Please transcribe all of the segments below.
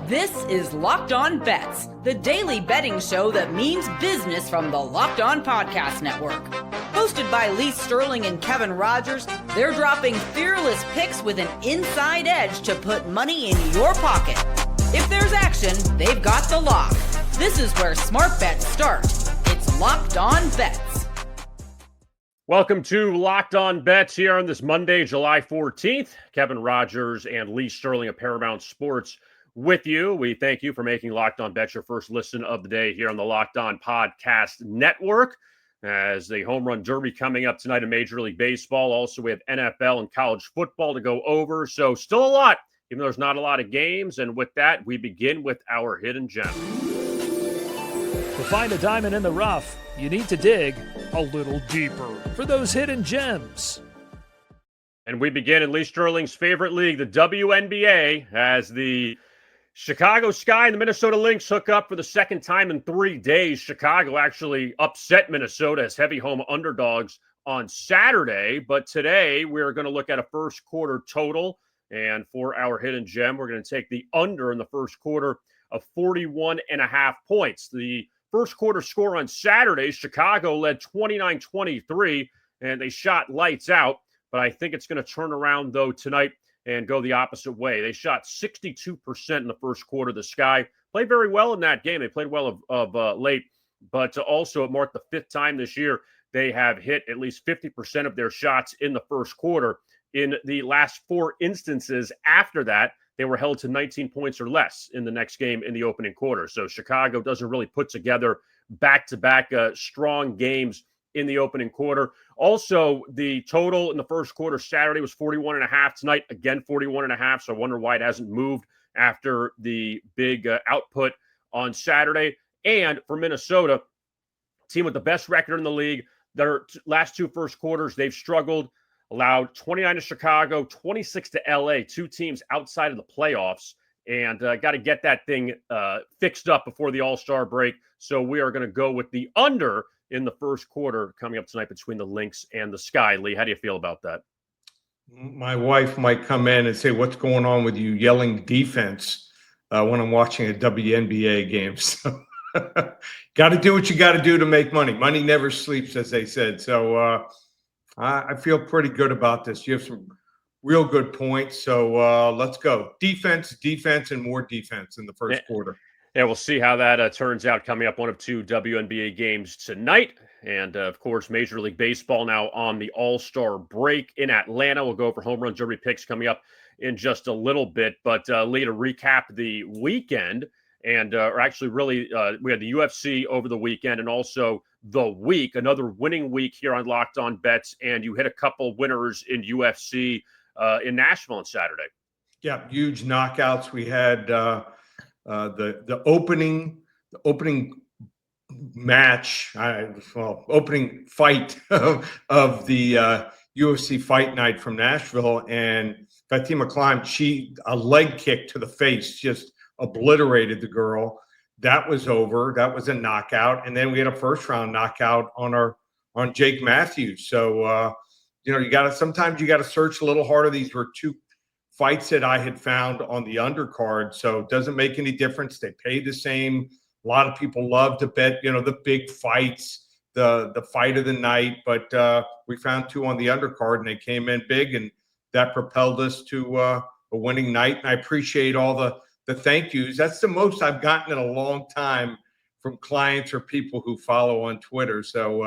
This is Locked On Bets, the daily betting show that means business from the Locked On Podcast Network. Hosted by Lee Sterling and Kevin Rogers, they're dropping fearless picks with an inside edge to put money in your pocket. If there's action, they've got the lock. This is where smart bets start. It's Locked On Bets. Welcome to Locked On Bets here on this Monday, July 14th. Kevin Rogers and Lee Sterling of Paramount Sports with you. We thank you for making Locked On Bets your first listen of the day here on the Locked On Podcast Network. As the home run derby coming up tonight in Major League Baseball. Also, we have NFL and college football to go over. So still a lot, even though there's not a lot of games. And with that, we begin with our hidden gem. To find a diamond in the rough, you need to dig a little deeper for those hidden gems. And we begin in Lee Sterling's favorite league, the WNBA, as the Chicago Sky and the Minnesota Lynx hook up for the second time in 3 days. Chicago actually upset Minnesota as heavy home underdogs on Saturday. But today we're going to look at a first quarter total. And for our hidden gem, we're going to take the under in the first quarter of 41.5 points. The first quarter score on Saturday, Chicago led 29-23, and they shot lights out. But I think it's going to turn around, though, tonight and go the opposite way. They shot 62% in the first quarter. The Sky played very well in that game. They played well of late, but also it marked the fifth time this year they have hit at least 50% of their shots in the first quarter. In the last four instances after that, they were held to 19 points or less in the next game in the opening quarter. So Chicago doesn't really put together back-to-back strong games in the opening quarter. Also, the total in the first quarter Saturday was 41.5. Tonight, again, 41.5. So I wonder why it hasn't moved after the big output on Saturday. And for Minnesota, team with the best record in the league, their last two first quarters, they've struggled, allowed 29 to Chicago, 26 to LA, two teams outside of the playoffs. And got to get that thing fixed up before the All-Star break. So we are going to go with the under in the first quarter coming up tonight between the Lynx and the Sky. Lee, how do you feel about that? My wife might come in and say, "What's going on with you yelling defense when I'm watching a WNBA game?" So got to do what you got to do to make money. Money never sleeps, as they said. So I feel pretty good about this. You have some real good points. So let's go. Defense, and more defense in the first quarter. Yeah, we'll see how that turns out coming up. One of two WNBA games tonight. And, of course, Major League Baseball now on the All-Star break in Atlanta. We'll go over home run derby picks coming up in just a little bit. But, Lee, to recap the weekend, and or actually really we had the UFC over the weekend and also the week, another winning week here on Locked On Bets. And you hit a couple winners in UFC in Nashville on Saturday. Yeah, huge knockouts. We had the opening match, opening fight of the UFC Fight Night from Nashville, and Fatima Climb, a leg kick to the face just obliterated the girl. That was over. That was a knockout, and then we had a first round knockout on Jake Matthews. So sometimes you got to search a little harder. These were two fights that I had found on the undercard, so it doesn't make any difference. They pay the same. A lot of people love to bet, the big fights, the fight of the night, but we found two on the undercard, and they came in big, and that propelled us to a winning night. And I appreciate all the thank yous. That's the most I've gotten in a long time from clients or people who follow on Twitter. So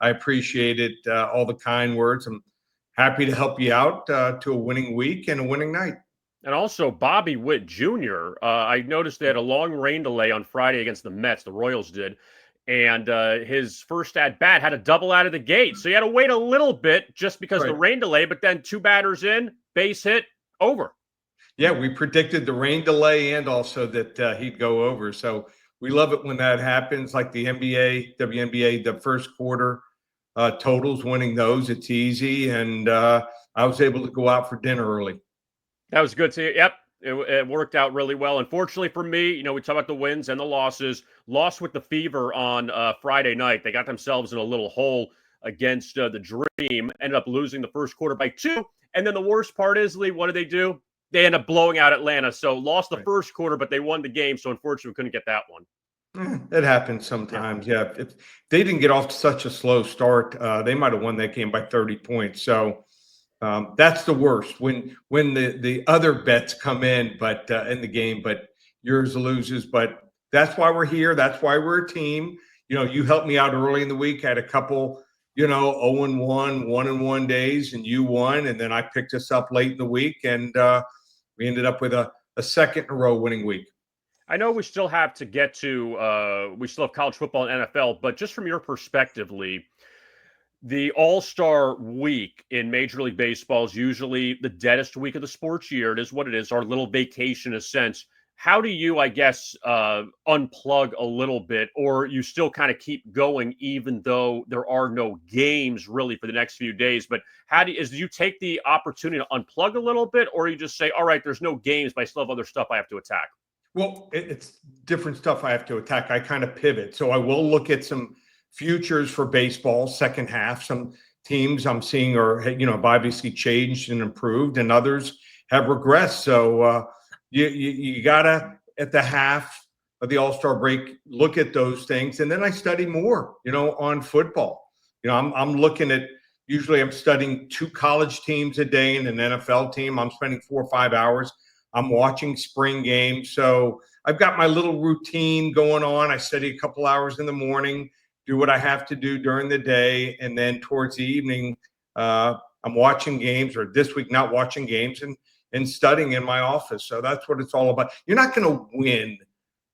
I appreciate it, all the kind words. I'm happy to help you out to a winning week and a winning night. And also Bobby Witt Jr. I noticed they had a long rain delay on Friday against the Mets. The Royals did. And his first at-bat had a double out of the gate. So he had to wait a little bit just because of the rain delay. But then two batters in, base hit, over. Yeah, we predicted the rain delay and also that he'd go over. So we love it when that happens, like the NBA, WNBA, the first quarter totals, winning those. It's easy. And I was able to go out for dinner early. That was good to yep. It worked out really well. Unfortunately for me, we talk about the wins and the losses. Lost with the Fever on Friday night. They got themselves in a little hole against the Dream. Ended up losing the first quarter by 2. And then the worst part is, Lee, what did they do? they end up blowing out Atlanta. So lost the first quarter, but they won the game. So unfortunately, we couldn't get that one. It happens sometimes. Yeah. If they didn't get off to such a slow start, they might have won that game by 30 points. So that's the worst when the other bets come in, but in the game, but yours loses. But that's why we're here. That's why we're a team. You helped me out early in the week. I had a couple, 0-1, 1-1 days, and you won. And then I picked us up late in the week, and we ended up with a second in a row winning week. I know we still have to get to we still have college football and NFL, but just from your perspective, Lee, the All-Star week in Major League Baseball is usually the deadest week of the sports year. It is what it is, our little vacation in a sense. How do you, I guess, unplug a little bit, or you still kind of keep going even though there are no games really for the next few days? But do you take the opportunity to unplug a little bit, or you just say, all right, there's no games, but I still have other stuff I have to attack? Well, it's different stuff I have to attack. I kind of pivot. So I will look at some futures for baseball, second half. Some teams I'm seeing have obviously changed and improved, and others have regressed. So you got to, at the half of the All-Star break, look at those things. And then I study more, on football. I'm looking at, usually I'm studying 2 college teams a day and an NFL team. I'm spending 4 or 5 hours. I'm watching spring games. So I've got my little routine going on. I study a couple hours in the morning, do what I have to do during the day. And then towards the evening, I'm watching games, or this week, not watching games and studying in my office. So that's what it's all about. You're not going to win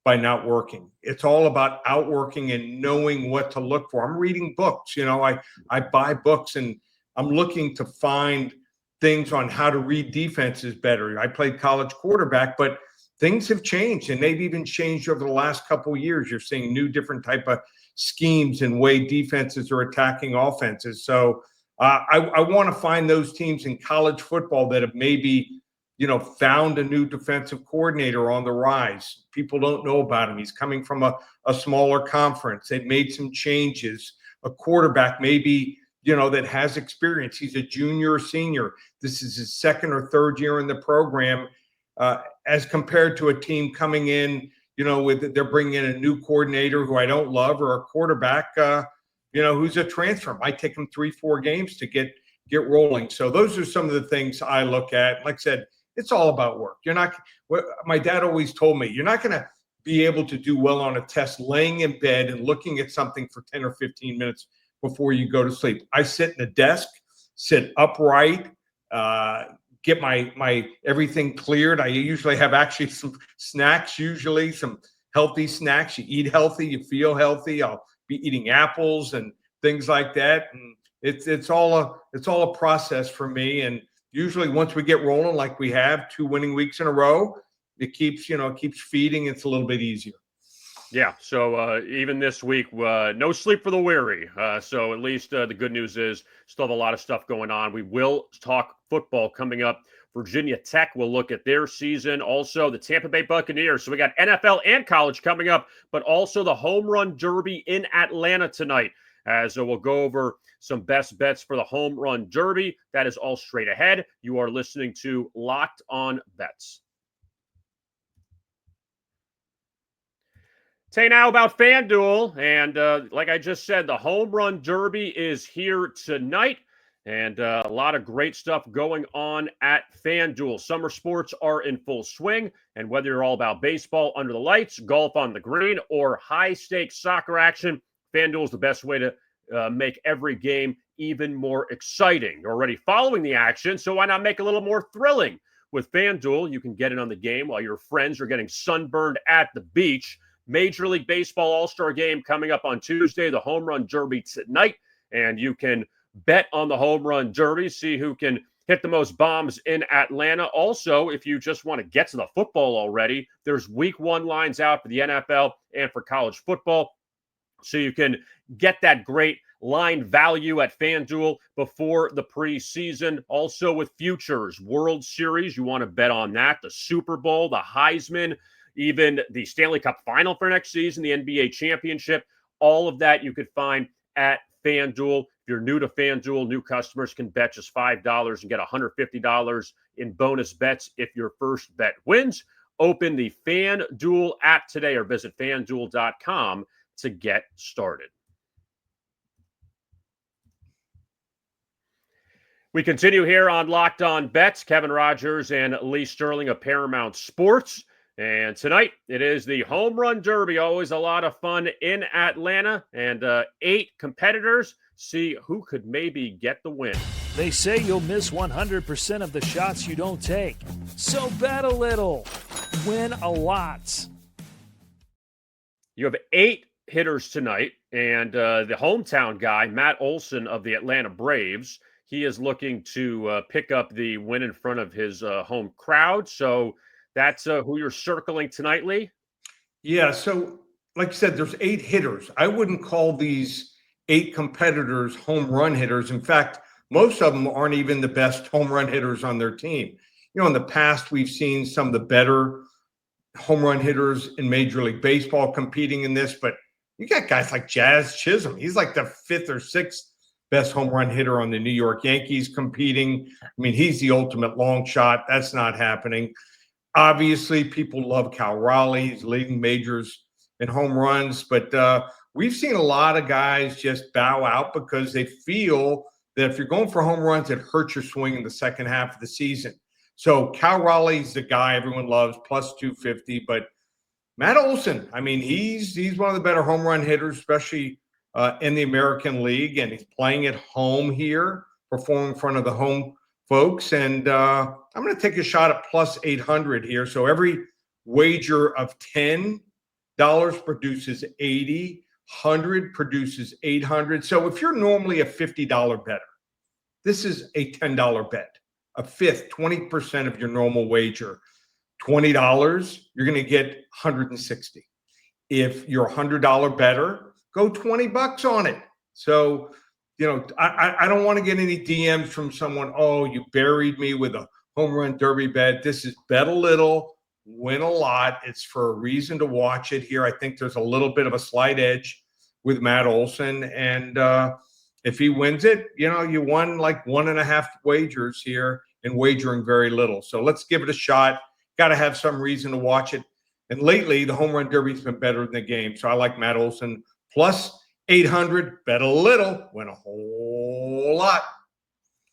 by not working. It's all about outworking and knowing what to look for. I'm reading books. I buy books, and I'm looking to find things on how to read defenses better. I played college quarterback, but things have changed, and they've even changed over the last couple of years. You're seeing new different type of schemes and way defenses are attacking offenses. So I want to find those teams in college football that have maybe, found a new defensive coordinator on the rise. People don't know about him. He's coming from a smaller conference. They've made some changes. A quarterback maybe, that has experience. He's a junior or senior. This is his second or third year in the program, as compared to a team coming in, they're bringing in a new coordinator who I don't love, or a quarterback, who's a transfer. It might take them 3-4 games to get rolling. So those are some of the things I look at. Like I said, it's all about work. My dad always told me, you're not going to be able to do well on a test laying in bed and looking at something for 10 or 15 minutes before you go to sleep. I sit in a desk, sit upright, get my everything cleared. I usually have actually some snacks, usually some healthy snacks. You eat healthy, you feel healthy. I'll be eating apples and things like that. And it's all a process for me. And usually once we get rolling, like we have 2 winning weeks in a row, it keeps feeding. It's a little bit easier. Yeah, so even this week, no sleep for the weary. So at least the good news is still have a lot of stuff going on. We will talk football coming up. Virginia Tech will look at their season. Also, the Tampa Bay Buccaneers. So we got NFL and college coming up, but also the Home Run Derby in Atlanta tonight. As we'll go over some best bets for the Home Run Derby. That is all straight ahead. You are listening to Locked On Bets. Say now about FanDuel, and like I just said, the Home Run Derby is here tonight, and a lot of great stuff going on at FanDuel. Summer sports are in full swing, and whether you're all about baseball under the lights, golf on the green, or high-stakes soccer action, FanDuel is the best way to make every game even more exciting. You're already following the action, so why not make it a little more thrilling? With FanDuel, you can get in on the game while your friends are getting sunburned at the beach. Major League Baseball All-Star Game coming up on Tuesday, the Home Run Derby tonight, and you can bet on the Home Run Derby, see who can hit the most bombs in Atlanta. Also, if you just want to get to the football already, there's Week 1 lines out for the NFL and for college football, so you can get that great line value at FanDuel before the preseason. Also with futures, World Series, you want to bet on that, the Super Bowl, the Heisman, even the Stanley Cup Final for next season, the NBA Championship, all of that you could find at FanDuel. If you're new to FanDuel, new customers can bet just $5 and get $150 in bonus bets if your first bet wins. Open the FanDuel app today or visit FanDuel.com to get started. We continue here on Locked On Bets. Kevin Rogers and Lee Sterling of Paramount Sports. And tonight, it is the Home Run Derby. Always a lot of fun in Atlanta. And 8 competitors. See who could maybe get the win. They say you'll miss 100% of the shots you don't take. So bet a little. Win a lot. You have 8 hitters tonight. And the hometown guy, Matt Olson of the Atlanta Braves, he is looking to pick up the win in front of his home crowd. So that's who you're circling tonight, Lee? Yeah, so like you said, there's 8 hitters. I wouldn't call these 8 competitors home run hitters. In fact, most of them aren't even the best home run hitters on their team. You know, in the past, we've seen some of the better home run hitters in Major League Baseball competing in this, but you got guys like Jazz Chisholm. He's like the 5th or 6th best home run hitter on the New York Yankees competing. I mean, he's the ultimate long shot. That's not happening. Obviously, people love Cal Raleigh. He's leading majors in home runs, but we've seen a lot of guys just bow out because they feel that if you're going for home runs, it hurts your swing in the second half of the season. So Cal Raleigh's the guy everyone loves, plus 250. But Matt Olson, I mean, he's one of the better home run hitters, especially in the American League, and he's playing at home here, performing in front of the home folks. And I'm going to take a shot at plus 800 here. So every wager of $10 produces 80, 100 produces 800. So if you're normally a $50 bettor, this is a $10 bet, a fifth, 20% of your normal wager. $20, you're going to get 160. If you're a $100 bettor, go $20 on it. So, you know, I don't want to get any DMs from someone, oh, you buried me with a home run derby bet. This is bet a little, win a lot. It's for a reason to watch it here. I think there's a little bit of a slight edge with Matt Olson. And if he wins it, you know, you won like 1.5 wagers here and wagering very little. So let's give it a shot. Got to have some reason to watch it. And lately, the home run derby's been better than the game. So I like Matt Olson plus 800, bet a little, win a whole lot.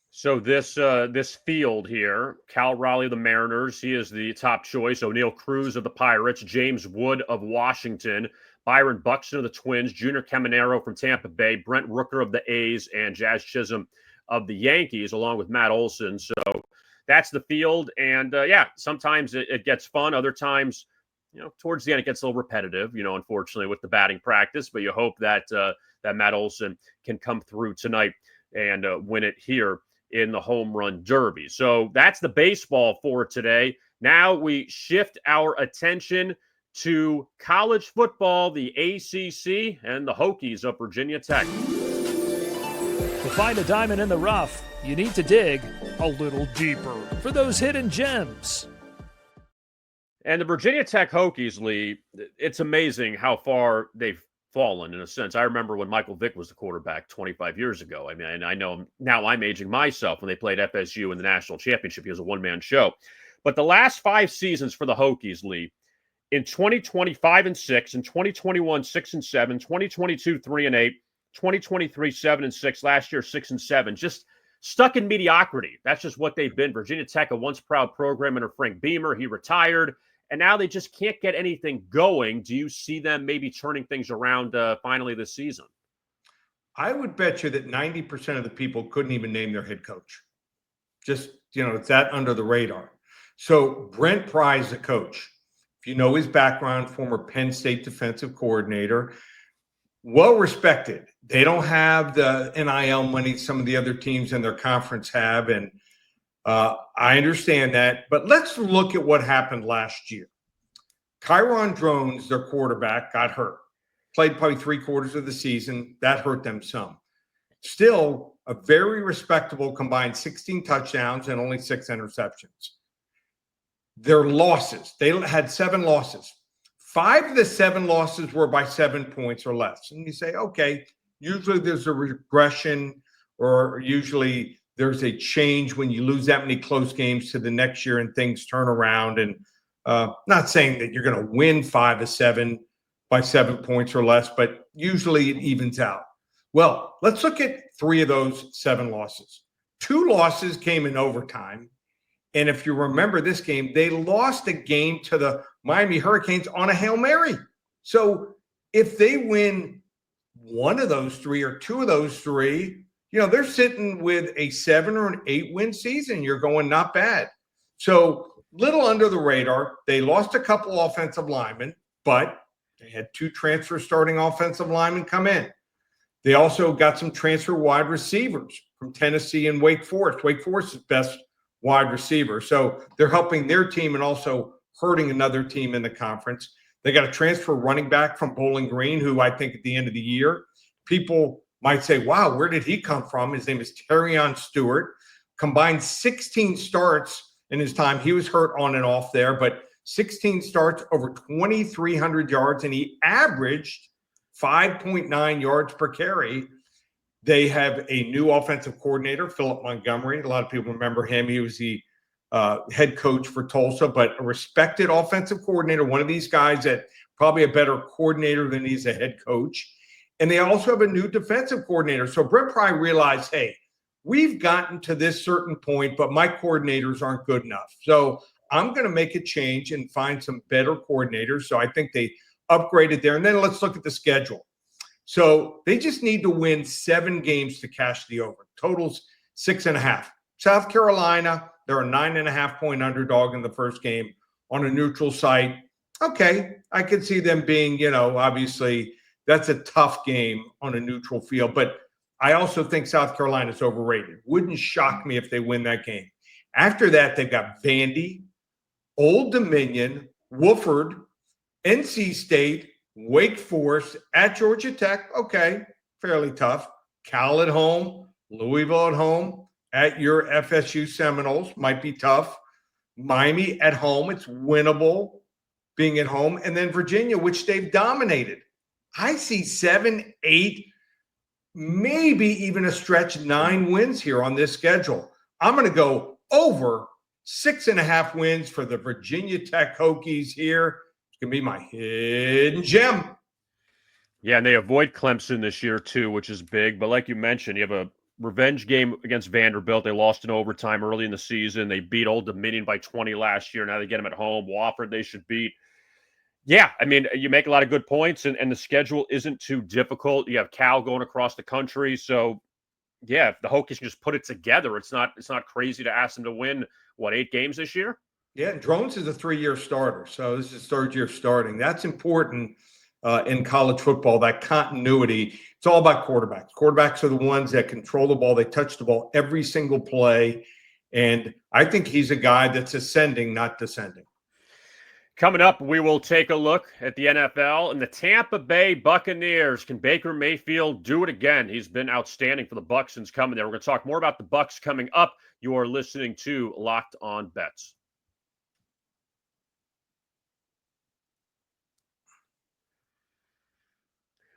So this field here, Cal Raleigh of the Mariners, he is the top choice. O'Neal Cruz of the Pirates, James Wood of Washington, Byron Buxton of the Twins, Junior Caminero from Tampa Bay, Brent Rooker of the A's, and Jazz Chisholm of the Yankees, along with Matt Olson. So that's the field. And yeah, sometimes it gets fun. Other times, you know, towards the end, it gets a little repetitive, you know, unfortunately, with the batting practice. But you hope that that Matt Olson can come through tonight and win it here in the home run derby. So that's the baseball for today. Now we shift our attention to college football, the ACC, and the Hokies of Virginia Tech. To find a diamond in the rough, you need to dig a little deeper for those hidden gems. And the Virginia Tech Hokies, Lee, it's amazing how far they've fallen in a sense. I remember when Michael Vick was the quarterback 25 years ago. I mean, and I know now I'm aging myself when they played FSU in the national championship. He was a one-man show. But the last 5 seasons for the Hokies, Lee, in 2020, 5-6, in 2021, 6-7, 2022, 3-8, 2023, 7-6, last year, 6-7, just stuck in mediocrity. That's just what they've been. Virginia Tech, a once proud program under Frank Beamer. He retired. And now they just can't get anything going. Do you see them maybe turning things around finally this season? I would bet you that 90% of the people couldn't even name their head coach. Just, you know, it's that under the radar. So Brent Pry is the coach. If you know his background, former Penn State defensive coordinator, well respected. They don't have the NIL money some of the other teams in their conference have, and I understand that, but let's look at what happened last year. Kyron Drones, their quarterback, got hurt. Played probably 3/4 of the season. That hurt them some. Still, a very respectable combined 16 touchdowns and only 6 interceptions. Their losses, they had 7 losses. 5 of the 7 losses were by 7 points or less. And you say, okay, usually there's a regression or usually there's a change when you lose that many close games to the next year and things turn around. And not saying that you're going to win 5 of 7 by 7 points or less, but usually it evens out. Well, let's look at 3 of those 7 losses. 2 losses came in overtime. And if you remember this game, they lost a game to the Miami Hurricanes on a Hail Mary. So if they win 1 of those 3 or 2 of those 3, they're sitting with a 7 or an 8 win season. You're going not bad. So little under the radar. They lost a couple offensive linemen, but they had 2 transfer starting offensive linemen come in. They also got some transfer wide receivers from Tennessee and Wake Forest. Wake Forest's best wide receiver. So they're helping their team and also hurting another team in the conference. They got a transfer running back from Bowling Green, who I think at the end of the year, people might say, wow, where did he come from? His name is Terrion Stewart. Combined 16 starts in his time. He was hurt on and off there, but 16 starts, over 2,300 yards, and he averaged 5.9 yards per carry. They have a new offensive coordinator, Philip Montgomery. A lot of people remember him. He was the head coach for Tulsa, but a respected offensive coordinator, one of these guys that probably a better coordinator than he's a head coach. And they also have a new defensive coordinator. So Brent Pry realized, hey, we've gotten to this certain point, but my coordinators aren't good enough. So I'm going to make a change and find some better coordinators. So I think they upgraded there. And then let's look at the schedule. So they just need to win 7 games to cash the over. Totals 6.5. South Carolina, they're a 9.5-point underdog in the first game on a neutral site. Okay, I could see them being, obviously that's a tough game on a neutral field. But I also think South Carolina is overrated. Wouldn't shock me if they win that game. After that, they've got Vandy, Old Dominion, Wofford, NC State, Wake Forest, at Georgia Tech. Okay, fairly tough. Cal at home, Louisville at home, at your FSU Seminoles, might be tough. Miami at home, it's winnable being at home. And then Virginia, which they've dominated. I see 7, 8, maybe even a stretch 9 wins here on this schedule. I'm going to go over 6.5 wins for the Virginia Tech Hokies here. It's going to be my hidden gem. Yeah, and they avoid Clemson this year too, which is big. But like you mentioned, you have a revenge game against Vanderbilt. They lost in overtime early in the season. They beat Old Dominion by 20 last year. Now they get them at home. Wofford they should beat. Yeah, I mean, you make a lot of good points, and the schedule isn't too difficult. You have Cal going across the country. So, yeah, if the Hokies can just put it together, it's not crazy to ask them to win, 8 games this year? Yeah, Drones is a 3-year starter. So this is 3rd year starting. That's important in college football, that continuity. It's all about quarterbacks. Quarterbacks are the ones that control the ball. They touch the ball every single play. And I think he's a guy that's ascending, not descending. Coming up, we will take a look at the NFL and the Tampa Bay Buccaneers. Can Baker Mayfield do it again? He's been outstanding for the Bucs since coming there. We're going to talk more about the Bucs coming up. You are listening to Locked On Bets.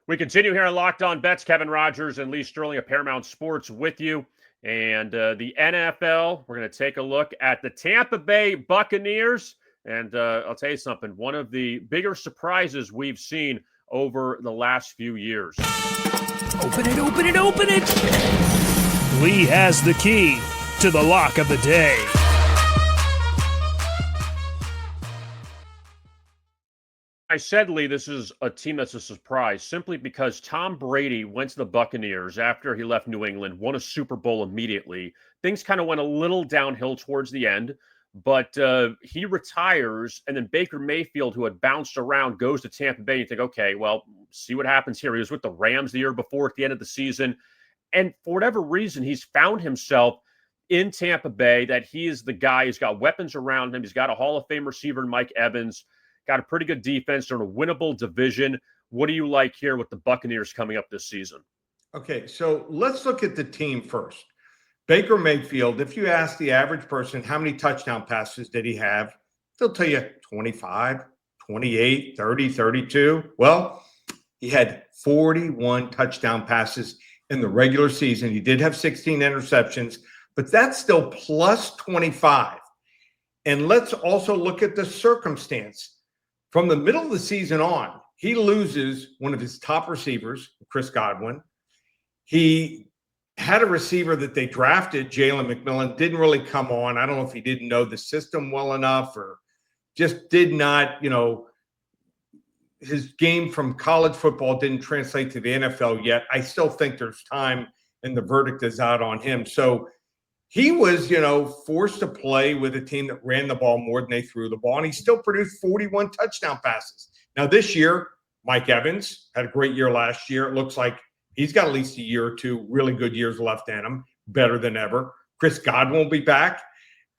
We continue here on Locked On Bets. Kevin Rogers and Lee Sterling of Paramount Sports with you. And the NFL, we're going to take a look at the Tampa Bay Buccaneers. And I'll tell you something, one of the bigger surprises we've seen over the last few years. Open it, open it, open it! Lee has the key to the lock of the day. I said, Lee, this is a team that's a surprise simply because Tom Brady went to the Buccaneers after he left New England, won a Super Bowl immediately. Things kind of went a little downhill towards the end. But he retires, and then Baker Mayfield, who had bounced around, goes to Tampa Bay. You think, okay, well, see what happens here. He was with the Rams the year before at the end of the season. And for whatever reason, he's found himself in Tampa Bay, that he is the guy. He's got weapons around him. He's got a Hall of Fame receiver in Mike Evans, got a pretty good defense. They're in a winnable division. What do you like here with the Buccaneers coming up this season? Okay, so let's look at the team first. Baker Mayfield, if you ask the average person how many touchdown passes did he have, they'll tell you 25, 28, 30, 32. Well, he had 41 touchdown passes in the regular season. He did have 16 interceptions, but that's still plus 25. And let's also look at the circumstance. From the middle of the season on, he loses one of his top receivers, Chris Godwin. He had a receiver that they drafted, Jalen McMillan, didn't really come on. I don't know if he didn't know the system well enough or just did not, his game from college football didn't translate to the NFL yet. I still think there's time and the verdict is out on him. So he was, forced to play with a team that ran the ball more than they threw the ball, and he still produced 41 touchdown passes. Now, this year, Mike Evans had a great year last year. It looks like he's got at least a year or two really good years left in him, better than ever. Chris Godwin will be back.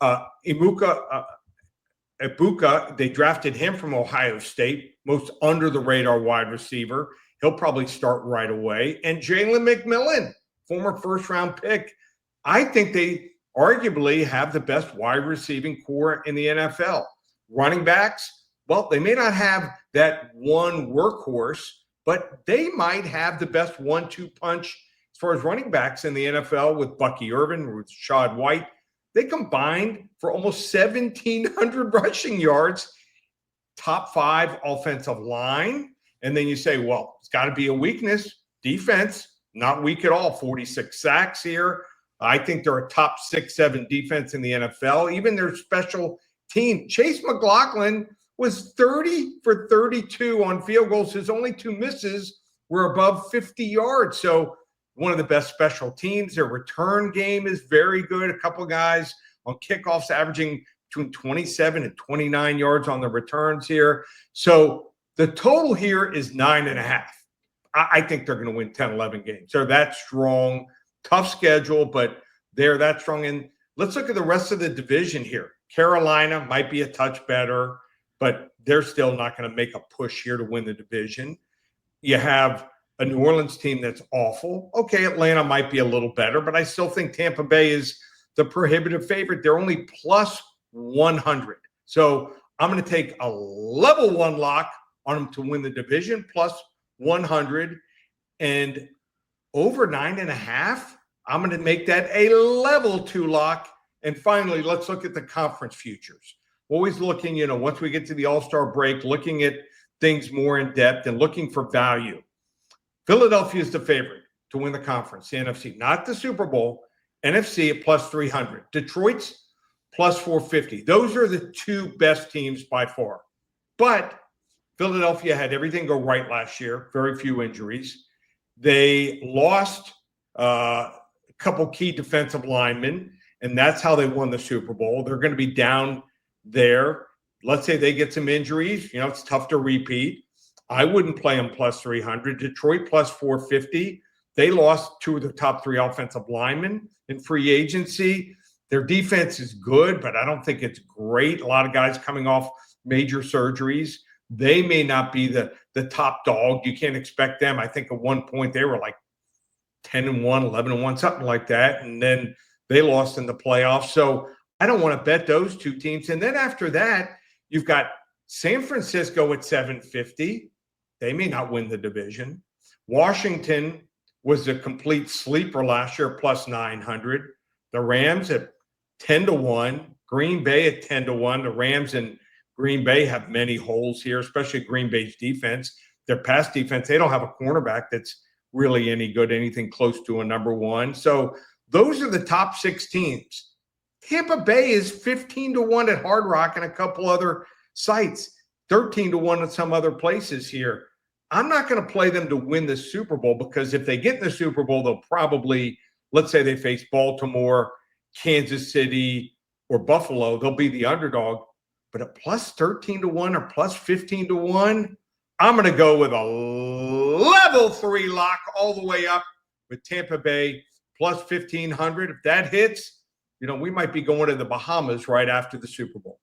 Ibuka, they drafted him from Ohio State, most under-the-radar wide receiver. He'll probably start right away. And Jalen McMillan, former first-round pick. I think they arguably have the best wide receiving core in the NFL. Running backs, well, they may not have that one workhorse, but they might have the best 1-2 punch as far as running backs in the NFL with Bucky Irvin, with Shad White. They combined for almost 1,700 rushing yards, top 5 offensive line. And then you say, well, it's got to be a weakness. Defense, not weak at all. 46 sacks here. I think they're a top 6-7 defense in the NFL. Even their special team. Chase McLaughlin was 30 for 32 on field goals. His only 2 misses were above 50 yards. So one of the best special teams. Their return game is very good. A couple guys on kickoffs averaging between 27 and 29 yards on the returns here. So the total here is 9.5. I think they're going to win 10, 11 games. They're that strong. Tough schedule, but they're that strong. And let's look at the rest of the division here. Carolina might be a touch better, but they're still not going to make a push here to win the division. You have a New Orleans team that's awful. Okay, Atlanta might be a little better, but I still think Tampa Bay is the prohibitive favorite. They're only plus 100. So I'm going to take a level 1 lock on them to win the division, plus 100. And over 9.5, I'm going to make that a level 2 lock. And finally, let's look at the conference futures. Always looking, once we get to the All-Star break, looking at things more in depth and looking for value. Philadelphia is the favorite to win the conference, the NFC, not the Super Bowl. NFC at plus 300. Detroit's plus 450. Those are the 2 best teams by far. But Philadelphia had everything go right last year, very few injuries. They lost a couple key defensive linemen, and that's how they won the Super Bowl. They're going to be down there. Let's say they get some injuries. It's tough to repeat. I wouldn't play them plus 300. Detroit plus 450. They lost 2 of the top 3 offensive linemen in free agency. Their defense is good, but I don't think it's great. A lot of guys coming off major surgeries. They may not be the top dog. You can't expect them. I think at one point they were like 10-1, 11-1, something like that. And then they lost in the playoffs. So I don't want to bet those 2 teams. And then after that, you've got San Francisco at 750. They may not win the division. Washington was a complete sleeper last year, plus 900. The Rams at 10-1. Green Bay at 10-1. The Rams and Green Bay have many holes here, especially Green Bay's defense. Their pass defense, they don't have a cornerback that's really any good, anything close to a number 1. So those are the top 6 teams. Tampa Bay is 15-1 at Hard Rock and a couple other sites, 13-1 at some other places here. I'm not going to play them to win the Super Bowl because if they get in the Super Bowl, they'll probably, let's say they face Baltimore, Kansas City, or Buffalo, they'll be the underdog. But at plus 13-1 or plus 15-1, I'm going to go with a level 3 lock all the way up with Tampa Bay plus 1,500. If that hits, we might be going to the Bahamas right after the Super Bowl.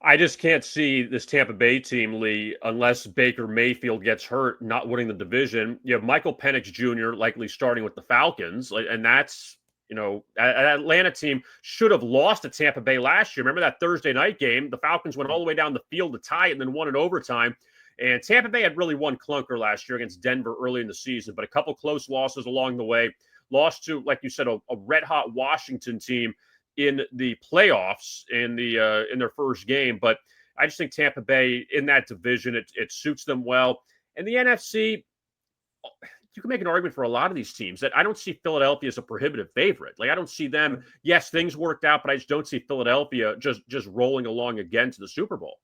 I just can't see this Tampa Bay team, Lee, unless Baker Mayfield gets hurt, not winning the division. You have Michael Penix Jr. likely starting with the Falcons, and that's, an Atlanta team should have lost to Tampa Bay last year. Remember that Thursday night game? The Falcons went all the way down the field to tie it and then won in overtime. And Tampa Bay had really one clunker last year against Denver early in the season, but a couple close losses along the way. Lost to, like you said, a red-hot Washington team in the playoffs in their first game. But I just think Tampa Bay in that division, it suits them well. And the NFC, you can make an argument for a lot of these teams that I don't see Philadelphia as a prohibitive favorite. Like, I don't see them. Yes, things worked out, but I just don't see Philadelphia just rolling along again to the Super Bowl.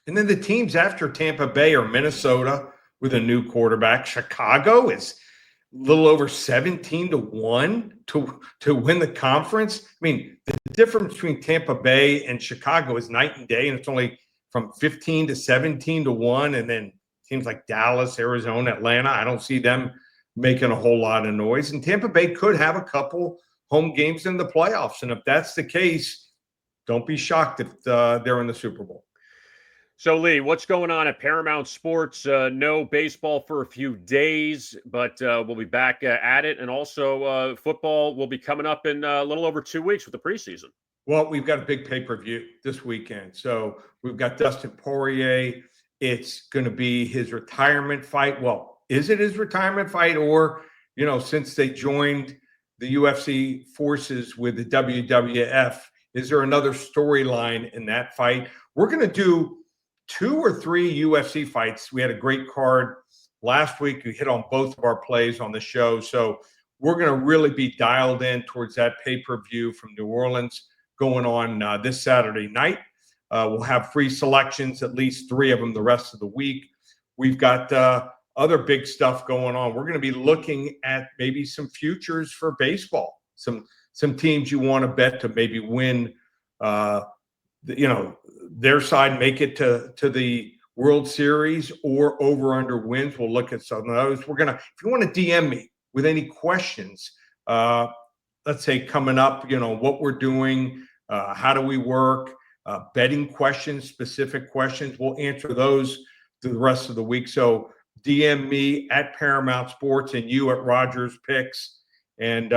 And then the teams after Tampa Bay are Minnesota with a new quarterback. Chicago is a little over 17-1 to win the conference. I mean, the difference between Tampa Bay and Chicago is night and day, and it's only from 15 to 17-1. And then teams like Dallas, Arizona, Atlanta, I don't see them making a whole lot of noise. And Tampa Bay could have a couple home games in the playoffs. And if that's the case, don't be shocked if they're in the Super Bowl. So, Lee, what's going on at Paramount Sports? No baseball for a few days, but we'll be back at it. And also football will be coming up in a little over 2 weeks with the preseason. Well, we've got a big pay-per-view this weekend. So we've got Dustin Poirier. It's going to be his retirement fight. Well, is it his retirement fight? Or, since they joined the UFC forces with the WWF, is there another storyline in that fight? We're going to do 2 or 3 UFC fights. We had a great card last week. We hit on both of our plays on the show. So we're going to really be dialed in towards that pay-per-view from New Orleans going on this Saturday night. We'll have free selections, at least 3 of them the rest of the week. We've got other big stuff going on. We're going to be looking at maybe some futures for baseball, some teams you want to bet to maybe win their side, make it to the World Series or over under wins. We'll look at some of those. If you want to DM me with any questions, let's say coming up, what we're doing, how do we work, betting questions, specific questions, we'll answer those through the rest of the week. So DM me at Paramount Sports and you at Rogers Picks, and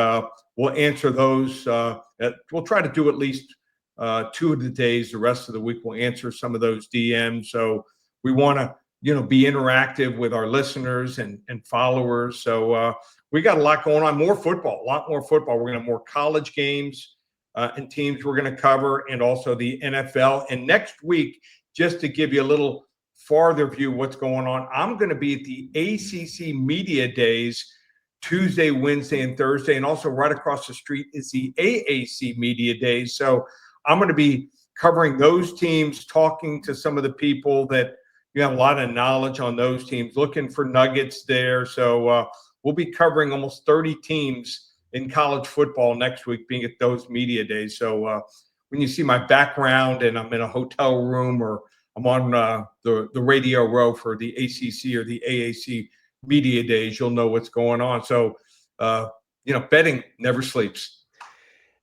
we'll answer those. We'll try to do at least 2 of the days. The rest of the week we'll answer some of those DMs. So we want to, be interactive with our listeners and followers. So we got a lot going on, a lot more football. We're going to have more college games and teams we're going to cover, and also the NFL. And next week, just to give you a little farther view of what's going on, I'm going to be at the ACC Media Days Tuesday, Wednesday, and Thursday. And also right across the street is the AAC Media Days. So I'm going to be covering those teams, talking to some of the people that have a lot of knowledge on those teams, looking for nuggets there. So we'll be covering almost 30 teams in college football next week, being at those media days. So when you see my background and I'm in a hotel room or I'm on the radio row for the ACC or the AAC media days, you'll know what's going on. So, betting never sleeps.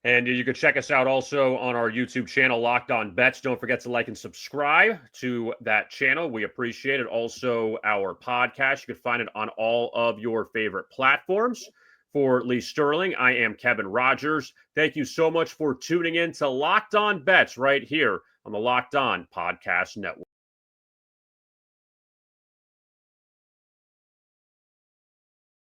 And you can check us out also on our YouTube channel, Locked On Bets. Don't forget to like and subscribe to that channel. We appreciate it. Also, our podcast, you can find it on all of your favorite platforms. For Lee Sterling, I am Kevin Rogers. Thank you so much for tuning in to Locked On Bets right here on the Locked On Podcast Network.